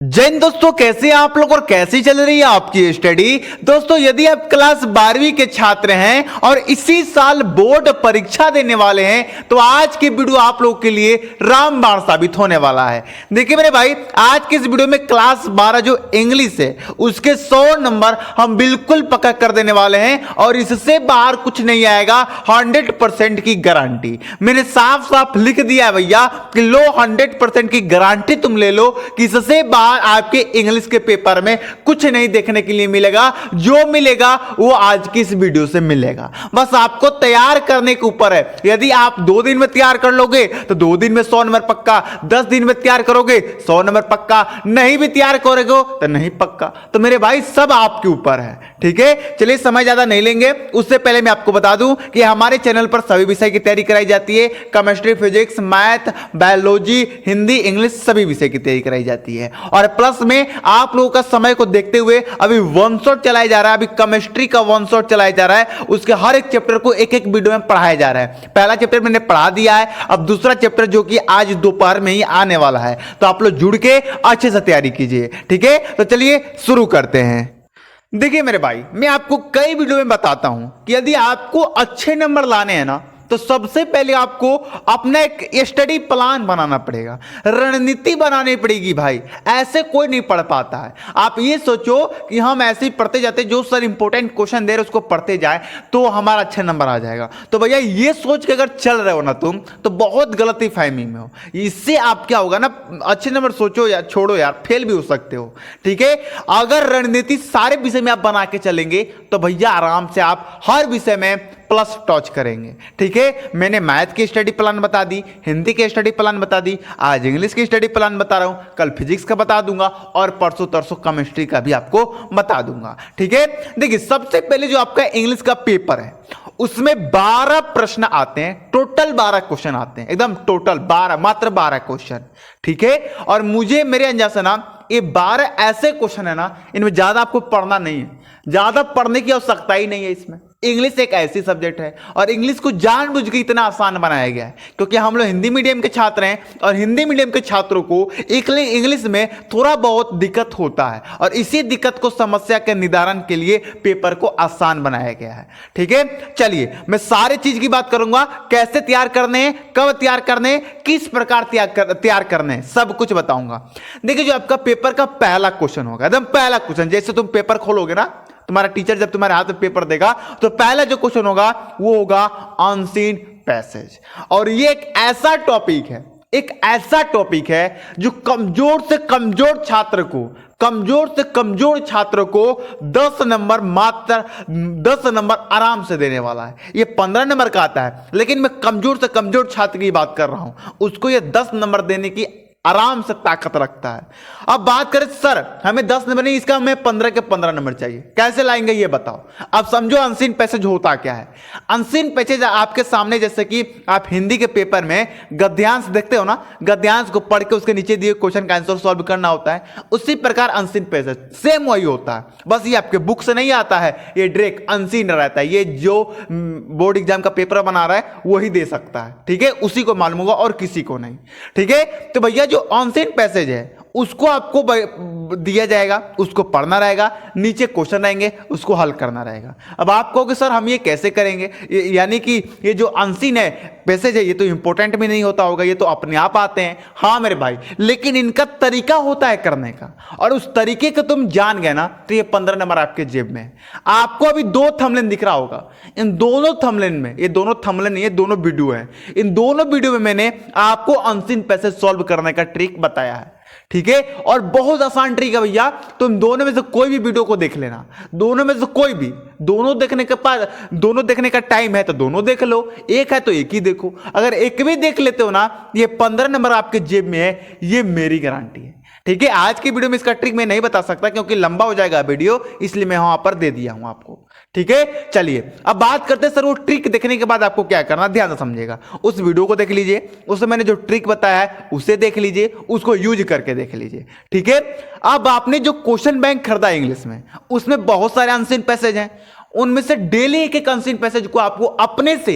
जय हिंद दोस्तों, कैसे हैं आप लोग और कैसी चल रही है आपकी स्टडी। दोस्तों, यदि आप क्लास 12वीं के छात्र हैं और इसी साल बोर्ड परीक्षा देने वाले हैं तो आज की वीडियो आप लोगों के लिए रामबाण साबित होने वाला है। देखिए मेरे भाई, आज के इस वीडियो में क्लास 12 जो इंग्लिश है उसके 100 नंबर हम बिल्कुल पक्का कर देने वाले हैं और इससे बाहर कुछ नहीं आएगा। 100% की गारंटी मैंने साफ साफ लिख दिया है भैया कि लो 100% की गारंटी तुम ले लो कि इससे बाहर आपके इंग्लिश के पेपर में कुछ नहीं देखने के लिए मिलेगा। जो मिलेगा वो आज की इस वीडियो से मिलेगा। बस आपको तैयार करने के ऊपर है। यदि आप 2 दिन में तैयार कर लोगे तो 2 दिन में 100 नंबर पक्का, 10 दिन में तैयार करोगे 100 नंबर पक्का, नहीं भी तैयार करोगे तो नहीं पक्का। तो मेरे भाई सब आपके ऊपर है, ठीक है। चलिए समय ज्यादा नहीं लेंगे, उससे पहले मैं आपको बता दूं कि हमारे चैनल पर सभी विषय की तैयारी कराई जाती है। Chemistry, physics, math, biology, Hindi, English सभी विषय की तैयारी कराई जाती है। और प्लस में आप लोगों का समय को देखते हुए अभी वन शॉट चलाया जा रहा है। अभी केमिस्ट्री का वन शॉट चलाया जा रहा है, उसके हर एक चैप्टर को एक एक वीडियो में पढ़ाया जा रहा है। पहला चैप्टर मैंने पढ़ा दिया है, अब दूसरा चैप्टर जो कि आज दोपहर में ही आने वाला है। तो आप लोग जुड़ के अच्छे से तैयारी कीजिए, ठीक है। तो चलिए शुरू करते हैं। देखिए मेरे भाई, मैं आपको कई वीडियो में बताता हूं कि यदि आपको अच्छे नंबर लाने हैं ना तो सबसे पहले आपको अपना एक स्टडी प्लान बनाना पड़ेगा, रणनीति बनानी पड़ेगी भाई। ऐसे कोई नहीं पढ़ पाता है। आप ये सोचो कि हम ऐसे ही पढ़ते जाते, जो सर इंपॉर्टेंट क्वेश्चन दे रहे उसको पढ़ते जाए तो हमारा अच्छा नंबर आ जाएगा। तो भैया ये सोच के अगर चल रहे हो ना तुम तो बहुत गलती फहमी में हो। इससे आप क्या होगा ना, अच्छे नंबर सोचो या छोड़ो यार, फेल भी हो सकते हो, ठीक है। अगर रणनीति सारे विषय में आप बना के चलेंगे तो भैया आराम से आप हर विषय में प्लस टच करेंगे, ठीक है। मैंने मैथ की स्टडी प्लान बता दी, हिंदी की स्टडी प्लान बता दी, आज इंग्लिश की स्टडी प्लान बता रहा हूं, कल फिजिक्स का बता दूंगा और परसों तरसों केमिस्ट्री का भी आपको बता दूंगा, ठीक है। देखिए सबसे पहले जो आपका इंग्लिश का पेपर है उसमें 12 प्रश्न आते हैं, टोटल 12 क्वेश्चन आते हैं, एकदम टोटल 12, मात्र 12 क्वेश्चन, ठीक है। और मुझे मेरे अंदाज से ना ये 12 ऐसे क्वेश्चन है ना, इनमें ज्यादा आपको पढ़ना नहीं है, ज्यादा पढ़ने की आवश्यकता ही नहीं है। इसमें इंग्लिश एक ऐसी सब्जेक्ट है और इंग्लिश को जानबूझ के इतना आसान बनाया गया है क्योंकि हम लोग हिंदी मीडियम के छात्र हैं और हिंदी मीडियम के छात्रों को इंग्लिश में थोड़ा बहुत दिक्कत होता है और इसी दिक्कत को, समस्या के निदान के लिए पेपर को आसान बनाया गया है, ठीक है। चलिए मैं सारी चीज की बात करूंगा, कैसे तैयार करने हैं, कब तैयार करने हैं, किस प्रकार तैयार करने हैं, सब कुछ बताऊंगा। देखिए जो आपका पेपर का पहला क्वेश्चन होगा, एकदम पहला क्वेश्चन, जैसे तुम पेपर खोलोगे ना, तुम्हारा टीचर जब तुम्हारे हाथ में पेपर देगा तो पहला जो क्वेश्चन होगा वो होगा अनसीन पैसेज। और ये एक ऐसा टॉपिक है, एक ऐसा टॉपिक है जो कमजोर से कमजोर छात्र को, कमजोर से कमजोर छात्र को 10 नंबर, मात्र 10 नंबर आराम से देने वाला है। ये 15 नंबर का आता है, लेकिन मैं कमजोर से कमजोर छात्र की बात कर रहा हूं, उसको ये 10 नंबर देने की आराम से ताकत रखता है। अब बात करें सर हमें 10 नंबर नहीं, इसका हमें 15 के 15 नंबर चाहिए, कैसे लाएंगे ये बताओ। अब समझो अनसीन पैसेज होता क्या है। अनसीन पैसेज आपके सामने, जैसे कि आप हिंदी के पेपर में गद्यांश देखते हो ना, गद्यांश को पढ़ के उसके नीचे दिए क्वेश्चन का आंसर सॉल्व करना होता है, उसी प्रकार अनसीन पैसेज सेम वही होता है। बस ये आपके बुक से नहीं आता है, ये डायरेक्ट अनसीन रहता है। ये जो बोर्ड एग्जाम का पेपर बना रहा है वही दे सकता है, ठीक है, उसी को मालूम होगा और किसी को नहीं, ठीक है। तो भैया जो अनसीन पैसेज है उसको आपको दिया जाएगा, उसको पढ़ना रहेगा, नीचे क्वेश्चन रहेंगे, उसको हल करना रहेगा। अब आप कहोगे सर हम ये कैसे करेंगे, यानी कि ये जो अनसीन है पैसेज है ये तो इंपॉर्टेंट भी नहीं होता होगा, ये तो अपने आप आते हैं। हाँ मेरे भाई, लेकिन इनका तरीका होता है करने का, और उस तरीके को तुम जान गए ना तो ये 15 नंबर आपके जेब में है। आपको अभी 2 थंबनेल दिख रहा होगा, इन दोनों थंबनेल में, ये दोनों थंबनेल नहीं, ये दोनों वीडियो है, इन दोनों वीडियो में मैंने आपको अनसीन पैसेज सॉल्व करने का ट्रिक बताया है, ठीक है। और बहुत आसान ट्रिक है भैया, तुम दोनों में से कोई भी वीडियो को देख लेना, दोनों में से कोई भी, दोनों देखने का टाइम है तो दोनों देख लो, एक है तो एक ही देखो। अगर एक भी देख लेते हो ना, ये 15 नंबर आपके जेब में है, ये मेरी गारंटी है, ठीक है। आज की वीडियो में इसका ट्रिक मैं नहीं बता सकता क्योंकि लंबा हो जाएगा वीडियो, इसलिए मैं वहां पर दे दिया हूं आपको, ठीक है। चलिए अब बात करते हैं सर वो ट्रिक देखने के बाद आपको क्या करना, ध्यान से समझिएगा। उस वीडियो को देख लीजिए, उसमें मैंने जो ट्रिक बताया है उसे देख लीजिए, उसको यूज करके देख लीजिए, ठीक है। अब आपने जो क्वेश्चन बैंक खरीदा इंग्लिश में, उसमें बहुत सारे अनसीन पैसेज हैं, उनमें से डेली एक एक अनसीन पैसेज को आपको अपने से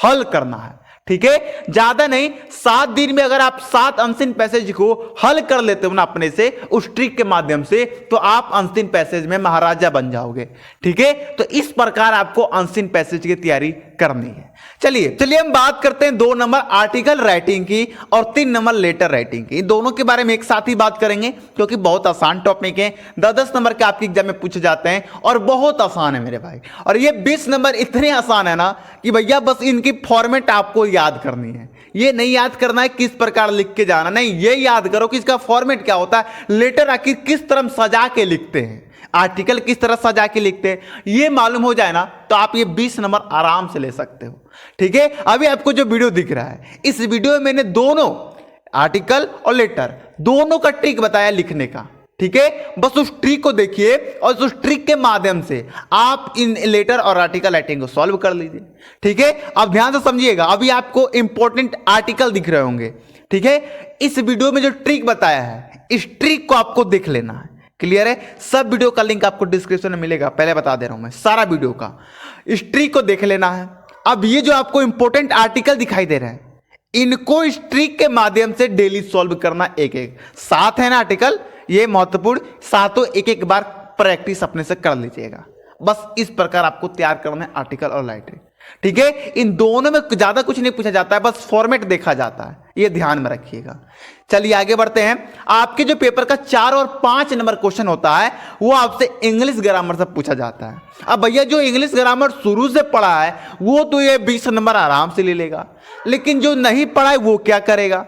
हल करना है, ठीक है, ज्यादा नहीं, 7 दिन में अगर आप 7 अनसीन पैसेज को हल कर लेते हो ना अपने से उस ट्रिक के माध्यम से, तो आप अनसीन पैसेज में महाराजा बन जाओगे। ठीक है, तो इस प्रकार आपको अनसीन पैसेज की तैयारी करनी है। चलिए हम बात करते हैं 2 नंबर आर्टिकल राइटिंग की और 3 नंबर लेटर राइटिंग की। दोनों के बारे में एक साथ ही बात करेंगे क्योंकि बहुत आसान टॉपिक है। 10-10 नंबर के आपके एग्जाम में पूछे जाते हैं और बहुत आसान है मेरे भाई। और ये 20 नंबर इतने आसान है ना कि भैया बस इनकी फॉर्मेट आपको याद करनी है। ये नहीं याद करना है किस प्रकार लिख के जाना, नहीं, ये याद करो कि इसका फॉर्मेट क्या होता है, लेटर आखिर किस तरह सजा के लिखते हैं, आर्टिकल किस तरह सजा के लिखते हैं, ये मालूम हो जाए ना तो आप ये 20 नंबर आराम से ले सकते हो। ठीक है, अभी आपको जो वीडियो दिख रहा है, इस वीडियो में मैंने दोनों आर्टिकल और लेटर दोनों का ट्रिक बताया लिखने का। ठीक है, बस उस ट्रिक को देखिए और उस ट्रिक के माध्यम से आप इन लेटर और आर्टिकल राइटिंग को सॉल्व कर लीजिए। ठीक है, अब ध्यान से समझिएगा, अभी आपको इंपॉर्टेंट आर्टिकल दिख रहे होंगे। ठीक है, इस वीडियो में जो ट्रिक बताया है, इस ट्रिक को आपको देख लेना है। क्लियर है, सब वीडियो का लिंक आपको डिस्क्रिप्शन में मिलेगा, पहले बता दे रहा हूं मैं, सारा वीडियो का इस ट्रिक को देख लेना है। अब ये जो आपको इंपॉर्टेंट आर्टिकल दिखाई दे रहे हैं, इनको इस ट्रिक के माध्यम से डेली सॉल्व करना, एक एक 7 है ना आर्टिकल, ये महत्वपूर्ण, 7 एक बार प्रैक्टिस अपने से कर लीजिएगा। बस इस प्रकार आपको तैयार करना है आर्टिकल और राइटिंग। ठीक है, इन दोनों में ज्यादा कुछ नहीं पूछा जाता है, बस फॉर्मेट देखा जाता है, ये ध्यान में रखिएगा। चलिए आगे बढ़ते हैं। आपके जो पेपर का 4 और 5 नंबर क्वेश्चन होता है वो आपसे इंग्लिश ग्रामर से पूछा जाता है। अब भैया जो इंग्लिश ग्रामर शुरू से पढ़ा है वो तो ये 20 नंबर आराम से ले लेगा, लेकिन जो नहीं पढ़ा है वो क्या करेगा?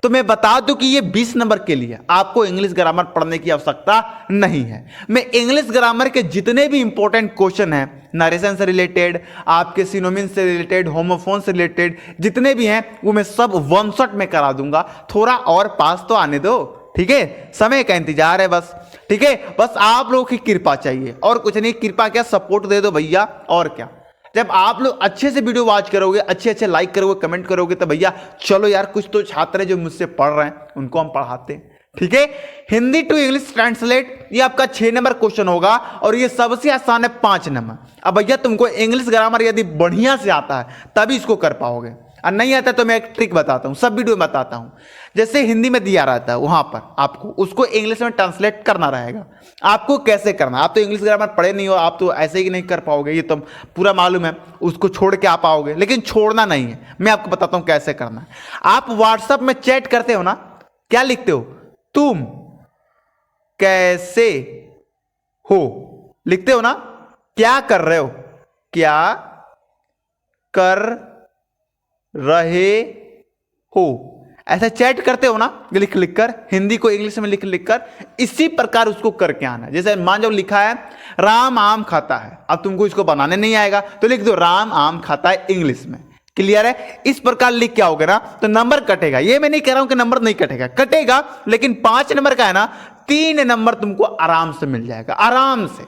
तो मैं बता दूं कि ये 20 नंबर के लिए आपको इंग्लिश ग्रामर पढ़ने की आवश्यकता नहीं है। मैं इंग्लिश ग्रामर के जितने भी इंपॉर्टेंट क्वेश्चन हैं, नरेशन से रिलेटेड, आपके सिनोनिम से रिलेटेड, होमोफोन से रिलेटेड जितने भी हैं, वो मैं सब 1 शॉट में करा दूंगा। थोड़ा और पास तो आने दो, ठीक है, समय का इंतजार है बस। ठीक है, बस आप लोगों की कृपा चाहिए और कुछ नहीं, कृपा क्या, सपोर्ट दे दो भैया, और क्या। जब आप लोग अच्छे से वीडियो वॉच करोगे, अच्छे लाइक करोगे, कमेंट करोगे, तो भैया चलो यार, कुछ तो छात्र हैं जो मुझसे पढ़ रहे हैं, उनको हम पढ़ाते हैं। ठीक है, हिंदी टू इंग्लिश ट्रांसलेट, ये आपका 6 नंबर क्वेश्चन होगा और ये सबसे आसान है 5 नंबर। अब भैया तुमको इंग्लिश ग्रामर यदि बढ़िया से आता है तभी इसको कर पाओगे, और नहीं आता तो मैं एक ट्रिक बताता हूं, सब वीडियो में बताता हूं। जैसे हिंदी में दिया रहता है वहां पर आपको उसको इंग्लिश में ट्रांसलेट करना रहेगा। आपको कैसे करना, आप तो इंग्लिश ग्रामर पढ़े नहीं हो, आप तो ऐसे ही नहीं कर पाओगे, ये तो पूरा मालूम है, उसको छोड़ के आप आओगे, लेकिन छोड़ना नहीं है। मैं आपको बताता हूं कैसे करना है। आप व्हाट्सएप में चैट करते हो ना, क्या लिखते हो? तुम कैसे हो लिखते हो ना, क्या कर रहे हो, क्या कर रहे हो, ऐसा चैट करते हो ना, लिख लिख कर, हिंदी को इंग्लिश में लिख लिख कर, इसी प्रकार उसको करके आना। जैसे मान जो लिखा है राम आम खाता है, अब तुमको इसको बनाने नहीं आएगा तो लिख दो राम आम खाता है इंग्लिश में। क्लियर है, इस प्रकार लिख के आओगे ना तो नंबर कटेगा। ये मैं नहीं कह रहा हूं कि नंबर नहीं कटेगा, कटेगा, लेकिन 5 नंबर का है ना, 3 नंबर तुमको आराम से मिल जाएगा, आराम से।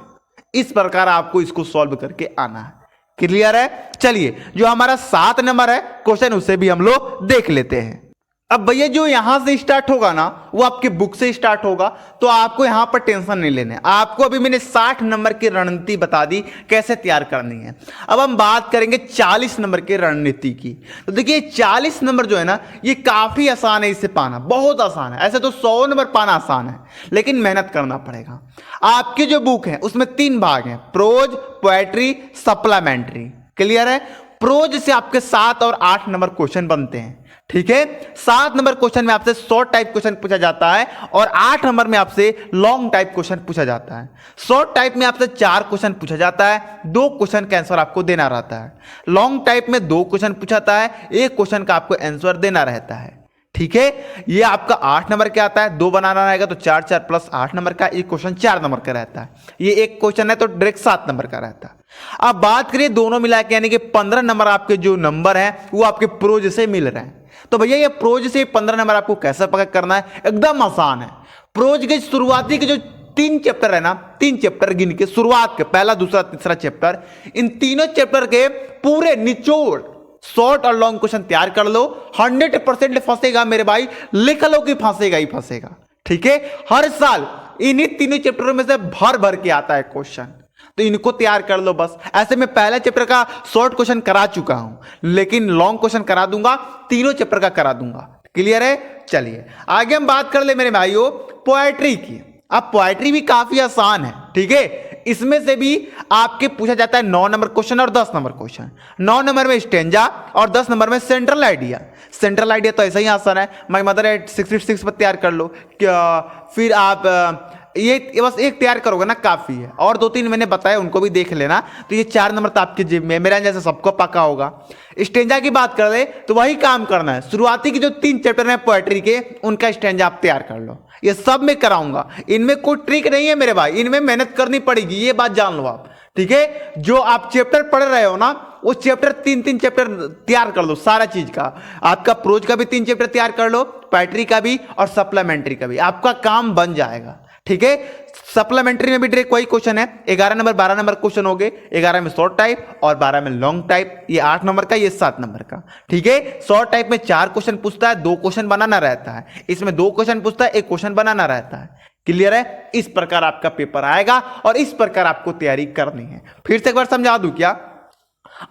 इस प्रकार आपको इसको सॉल्व करके आना है। क्लियर है, चलिए जो हमारा 7 नंबर है क्वेश्चन, उसे भी हम लोग देख लेते हैं। अब भैया जो यहां से स्टार्ट होगा ना वो आपके बुक से स्टार्ट होगा, तो आपको यहां पर टेंशन नहीं लेने। आपको अभी मैंने 60 नंबर की रणनीति बता दी कैसे तैयार करनी है। अब हम बात करेंगे 40 नंबर की रणनीति की। तो देखिए 40 नंबर जो है ना, ये काफी आसान है, इसे पाना बहुत आसान है। ऐसे तो 100 नंबर पाना आसान है, लेकिन मेहनत करना पड़ेगा। आपकी जो बुक है उसमें 3 भाग हैं, प्रोज, पोएट्री, सप्लीमेंट्री। क्लियर है, प्रोज से आपके 7 और 8 नंबर क्वेश्चन बनते हैं। ठीक है, 7 नंबर क्वेश्चन में आपसे शॉर्ट टाइप क्वेश्चन पूछा जाता है और 8 नंबर में आपसे लॉन्ग टाइप क्वेश्चन पूछा जाता है। शॉर्ट टाइप में आपसे 4 क्वेश्चन पूछा जाता है, 2 क्वेश्चन का आंसर आपको देना रहता है। लॉन्ग टाइप में 2 क्वेश्चन पूछाता है, 1 क्वेश्चन का आपको आंसर देना रहता है। ठीक है, ये आपका 8 नंबर का आता है, 2 बनाना रहेगा तो 4 4 प्लस 8 नंबर का, एक क्वेश्चन 4 नंबर का रहता है। ये एक क्वेश्चन है तो डायरेक्ट 7 नंबर का रहता है। अब बात करिए दोनों मिला के, यानी कि 15 नंबर आपके जो नंबर हैं वो आपके प्रोज से मिल रहे हैं। तो भैया ये प्रोज से 15 नंबर आपको कैसे पकड़ करना है, एकदम आसान है। प्रोज के शुरुआती के जो 3 चैप्टर है ना, 3 चैप्टर गिन के शुरुआत के, पहला दूसरा तीसरा चैप्टर, इन तीनों चैप्टर के पूरे निचोड़ शॉर्ट और लॉन्ग क्वेश्चन तैयार कर लो। 100% फंसेगा मेरे भाई, लिख लो कि फंसेगा ही फंसेगा। ठीक है, हर साल इन्हीं तीनों चैप्टरों में से भर भर के आता है क्वेश्चन। तो इनको तैयार कर लो बस। ऐसे मैं पहला चैप्टर का शॉर्ट क्वेश्चन करा चुका हूं, लेकिन लॉन्ग क्वेश्चन करा दूंगा, तीनों चैप्टर का करा दूंगा। क्लियर है? चलिए आगे हम बात कर ले मेरे भाइयों पोएट्री की। अब पोएट्री भी काफी आसान है, ठीक है। इसमें से भी आपके पूछा जाता है 9 नंबर क्वेश्चन और 10 नंबर क्वेश्चन। 9 नंबर में स्टेंजा और 10 नंबर में सेंट्रल आइडिया। सेंट्रल आइडिया तो ऐसा ही आसान है, माय मदर एट 66 पर तैयार कर लो क्या। फिर आप ये बस एक तैयार करोगे ना काफी है, और 2-3 मैंने बताया उनको भी देख लेना। तो ये 4 नंबर तो आपके जिम में, मेरा जैसे सबको पक्का होगा। स्टेंजा की बात कर ले तो वही काम करना है, शुरुआती के जो 3 चैप्टर हैं पोएट्री के उनका स्टेंजा आप तैयार कर लो। ये सब मैं कराऊंगा, इनमें कोई ट्रिक नहीं है मेरे भाई, इनमें मेहनत करनी पड़ेगी, ये बात जान लो आप, ठीक है। जो आप चैप्टर पढ़ रहे हो ना, वो चैप्टर 3-3 चैप्टर तैयार कर लो सारा चीज का। आपका प्रोज का भी 3 चैप्टर तैयार कर लो, पोएट्री का भी और सप्लीमेंट्री का भी, आपका काम बन जाएगा, ठीक है। सप्लीमेंट्री में भी डायरेक्ट वही क्वेश्चन है, 11 नंबर 12 नंबर क्वेश्चन हो गए, 11 में शॉर्ट टाइप और 12 में लॉन्ग टाइप। ये 8 नंबर का, ये 7 नंबर का, ठीक है। शॉर्ट टाइप में 4 क्वेश्चन पूछता है, 2 क्वेश्चन बनाना रहता है। इसमें 2 क्वेश्चन पूछता है, 1 क्वेश्चन बनाना रहता है। क्लियर है? इस प्रकार आपका पेपर आएगा और इस प्रकार आपको तैयारी करनी है। फिर से एक बार समझा दूं क्या?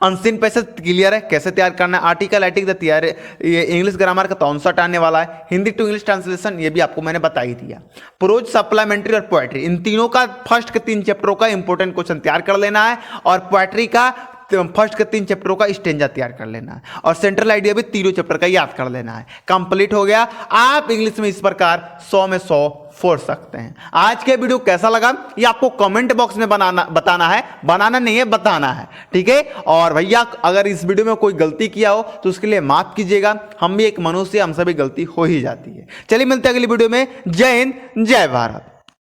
अनसीन पैसेज क्लियर है कैसे तैयार करना है। आर्टिकल एटिक द तैयार, ये इंग्लिश ग्रामर का 63 आने वाला है। हिंदी टू इंग्लिश ट्रांसलेशन ये भी आपको मैंने बता ही दिया। प्रोज, सप्लीमेंट्री और पोएट्री, इन तीनों का फर्स्ट के 3 चैप्टरों का इंपॉर्टेंट क्वेश्चन तैयार कर लेना है, और पोएट्री का फर्स्ट के 3 चैप्टरों का स्टेंजा तैयार कर लेना है, और सेंट्रल आइडिया भी तीनों चैप्टर का याद कर लेना है। कंप्लीट हो गया। आप इंग्लिश में इस प्रकार 100 में 100 फोड़ सकते हैं। आज के वीडियो कैसा लगा ये आपको कमेंट बॉक्स में बताना है, बनाना नहीं है, बताना है, ठीक है। और भैया अगर इस वीडियो में कोई गलती किया हो तो उसके लिए माफ कीजिएगा, हम भी एक मनुष्य, हमसे भी गलती हो ही जाती है। चलिए मिलते हैं अगली वीडियो में। जय हिंद, जय भारत।